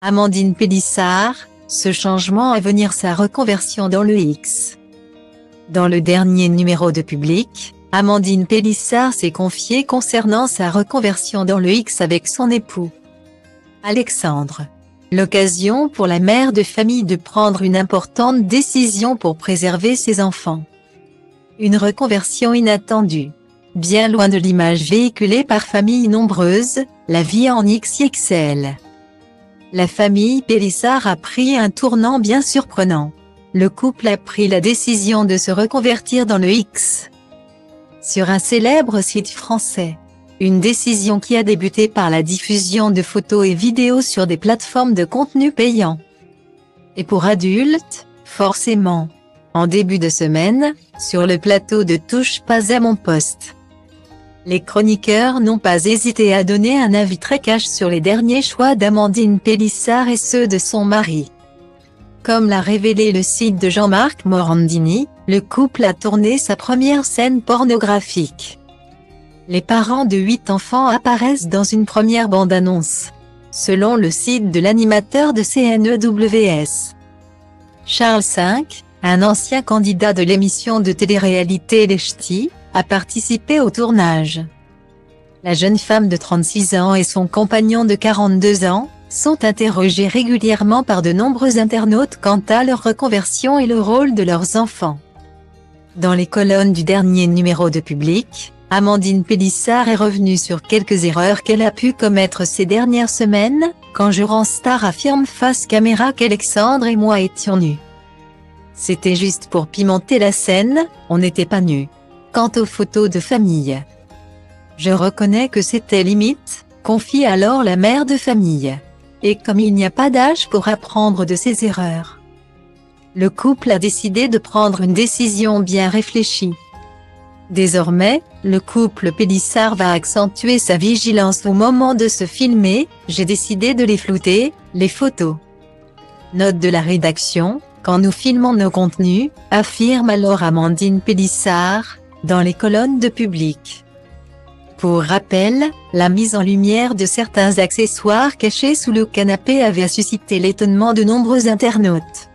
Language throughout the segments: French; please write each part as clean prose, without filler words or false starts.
Amandine Pélissard, ce changement à venir, sa reconversion dans le X. Dans le dernier numéro de Public, Amandine Pélissard s'est confiée concernant sa reconversion dans le X avec son époux, Alexandre. L'occasion pour la mère de famille de prendre une importante décision pour préserver ses enfants. Une reconversion inattendue. Bien loin de l'image véhiculée par familles nombreuses, la vie en XXL. La famille Pélissard a pris un tournant bien surprenant. Le couple a pris la décision de se reconvertir dans le X. Sur un célèbre site français. Une décision qui a débuté par la diffusion de photos et vidéos sur des plateformes de contenu payant. Et pour adultes, forcément. En début de semaine, sur le plateau de Touche pas à mon poste. Les chroniqueurs n'ont pas hésité à donner un avis très cash sur les derniers choix d'Amandine Pélissard et ceux de son mari. Comme l'a révélé le site de Jean-Marc Morandini, le couple a tourné sa première scène pornographique. Les parents de 8 enfants apparaissent dans une première bande-annonce. Selon le site de l'animateur de CNEWS. Charles V, un ancien candidat de l'émission de télé-réalité Les Ch'tis, a participé au tournage. La jeune femme de 36 ans et son compagnon de 42 ans sont interrogés régulièrement par de nombreux internautes quant à leur reconversion et le rôle de leurs enfants. Dans les colonnes du dernier numéro de Public, Amandine Pélissard est revenue sur quelques erreurs qu'elle a pu commettre ces dernières semaines, quand Joran Star affirme face caméra qu'Alexandre et moi étions nus. C'était juste pour pimenter la scène, on n'était pas nus. Quant aux photos de famille, je reconnais que c'était limite, confie alors la mère de famille. Et comme il n'y a pas d'âge pour apprendre de ses erreurs, le couple a décidé de prendre une décision bien réfléchie. Désormais, le couple Pélissard va accentuer sa vigilance au moment de se filmer, j'ai décidé de les flouter, les photos. Note de la rédaction, quand nous filmons nos contenus, affirme alors Amandine Pélissard, dans les colonnes de Public. Pour rappel, la mise en lumière de certains accessoires cachés sous le canapé avait suscité l'étonnement de nombreux internautes.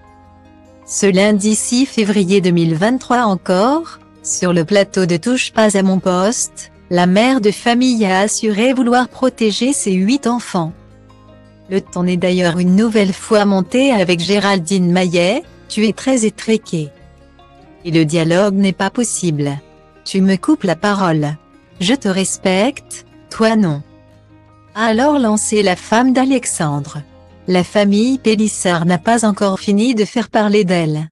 Ce lundi 6 février 2023 encore, sur le plateau de Touche pas à mon poste, la mère de famille a assuré vouloir protéger ses 8 enfants. Le ton est d'ailleurs une nouvelle fois monté avec Géraldine Maillet, tu es très étriquée. Et le dialogue n'est pas possible. Tu me coupes la parole. Je te respecte, toi non. A alors lancé la femme d'Alexandre. La famille Pélissard n'a pas encore fini de faire parler d'elle.